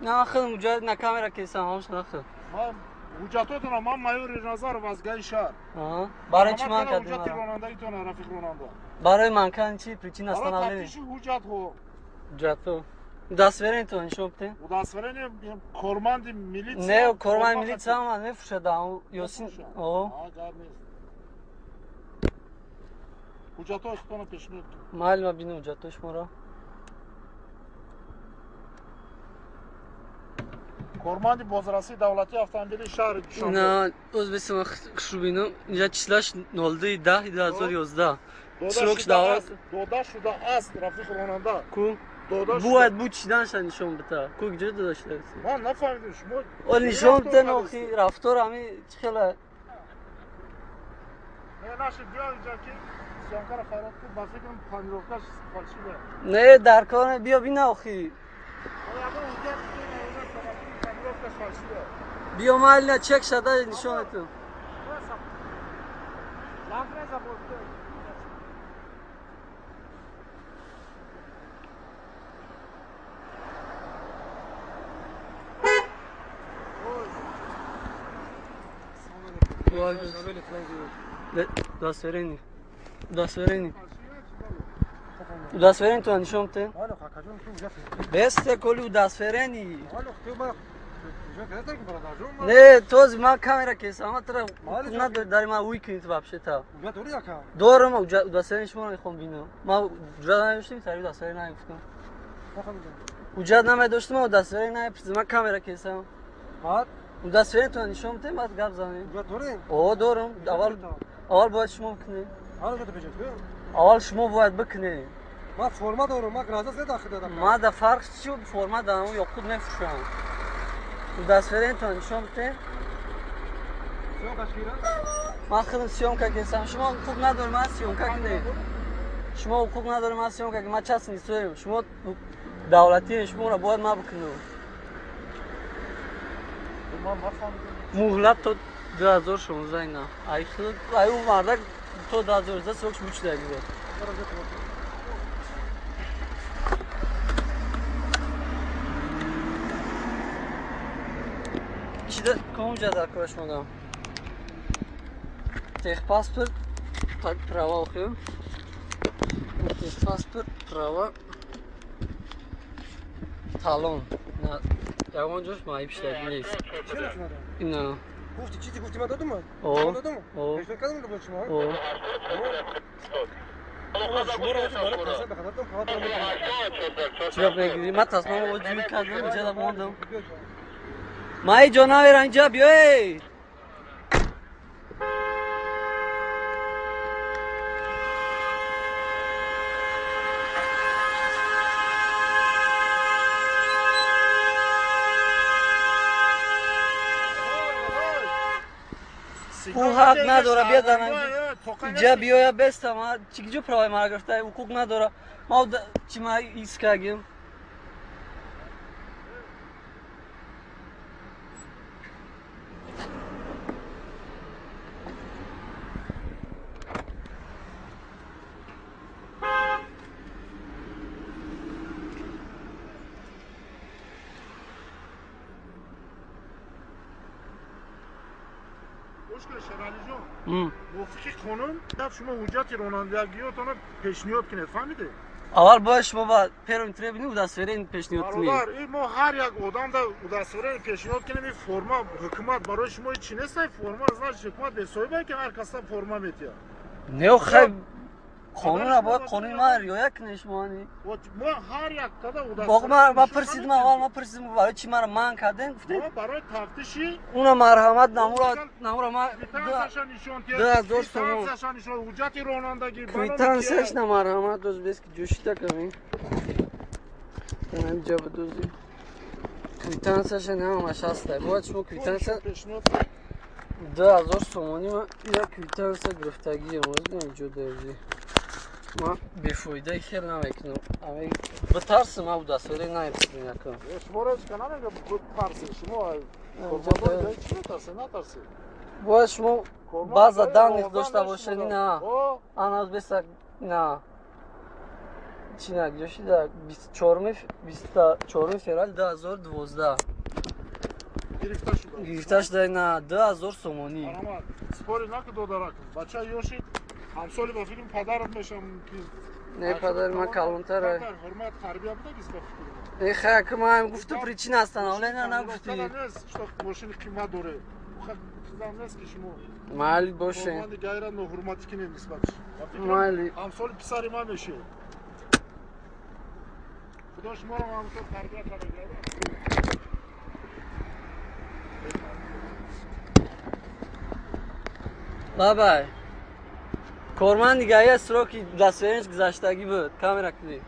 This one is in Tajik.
نه خیلی مجرد نه کامیرا کیسم همش نخیر من حجتاتون من مایور نظر وزگاه شهر برای چی من کردیم حجت رانندگیتون رفیق راننده برای من کن چی پریچین هستن برای اولی تفتیش حجت ها حجتو دستورین تو نشون بده دستورین کارمند میلیتسا نه کارمند میلیتسا هم نفروشه یاسین حجتاش تون پیشنهاد مال ما بینم حجتاش مرا کارمند بازرسی دولتی автомобили شهر شما نه O'zbekiston خشوبینم اینجا چیلاش 02/10/2011 سروکش دولت داده شده است رفیق راننده کو باید بود چیدن شد نشون بده کو کجا داشته من نفهمیدم شما اون نشون بده نوخی رفتار همی خیلی نه نشه بیا اینجا که سیانکار خیرات کو با فکرم پنیروکاش فالشیده نه در کار بیا بی نوخی بیا مال چک شده نشون تو دستورین تو نشون بده بست کلی دستورینی نه توز ما کامera کیسم اما ترا نداری داری ما ویکند вообще تا دارم دستورین شما میخوام ببینم ما جدا نداشتیم سری دستورین نگفتم وجود نمیداشتم و دستورین نمیپرسیدم ما کامera کیسم دستورین تو نشون بده بعد گپ زنیم او دارم اول باید شما بکنی اول شما باید بکنی ما فرما دارم ما گرازه زد داخل دادم ما در فرق چی فرما دارم یا خود نفروشم دستورین تو نشون بده ما خودم سیامکا کیسم شما حقوق نداری ما سیامکا کنی شما حقوق نداری ما سیامکا که ما چس نیستیم شما دولتی شما را باید ما بکنیم مهلت تو 2016 اینا ای خود ای اون مرد تو 2016 سوکش بوچ داری چیده کام جدا کارش مادم тех паспорт так права охим тех паспорт права талон на ягон ҷош маи пиштаги нест ина гуфти чизи гуфти ма додуму додуму пешбар кардам бо шумо чиро мегири ма тасмамо ҷуй кардам ҷада мондам маи ҷонавер анҷа биёй او حق نداره بیادن اینجا بیاید بستم چیکجا پروای مرا گرفته حقوق نداره ما چی ما ایست کردیم موافقی خانم دفت شما حجت رانندگیاتون رو پیشنهاد کنید فهمیده؟ اول باید شما با پرمیتره بینید و دستورین پیشنهاد کنید برادر ما هر یک آدم در دستورین پیشنهاد کنیم این فرما حکومت برای شما چی نیست فرما از حکومت به صاحبه که هر کس فرما میتیه نه خیلی قانون را باید قانون ما رعایت کنید شما نی ما هر یک کده باقی ما پرسیدم اول ما پرسیدم برای چی مرا من کردین ما برای تفتیشی اونا مرحمت نمورا ما کویتانسش نشون حجت رانندگی کویتانسش مرحمت دوز بیست که جوشیده کنیم اینجا بدوزیم کویتانسش همش هسته باید شما کویتانس 2000 سومانی ما یا کویتانس گرفتگی امروز اینجا داریم ما بیفایده خیلی نمیکنم به ترس ما بود دستوری نمیرسیم نکنم شما را چکا نمیگم بود ترسی شما نترسی باید شما بعضا دنگ داشته باشنی نه آن از بسک نه چینک جوشی در 24 فевраль 2012 گرفتش در نه 2000 سومونی. آرامات سپوری نکن دو درک. بچه یوشی همسالی با فیلم پدرت میشم نه پدر من کلانتره. حرمت تربیت بوده کس بفکر. ای خیلی که من گفته پریچین هستن اولی نه نگفتی. نیست شو ماشین قیمت داره. چیزام نیست که شما. مالی باشه. من دیگه ایران نه حرمتی کنه نسبت. مالی. همسالی پسری من میشه. خدا شما رو همسال تربیت کنه. بابای کارمند دیگه ای سروکی دستورینش گذشتگی بود کامرا کلی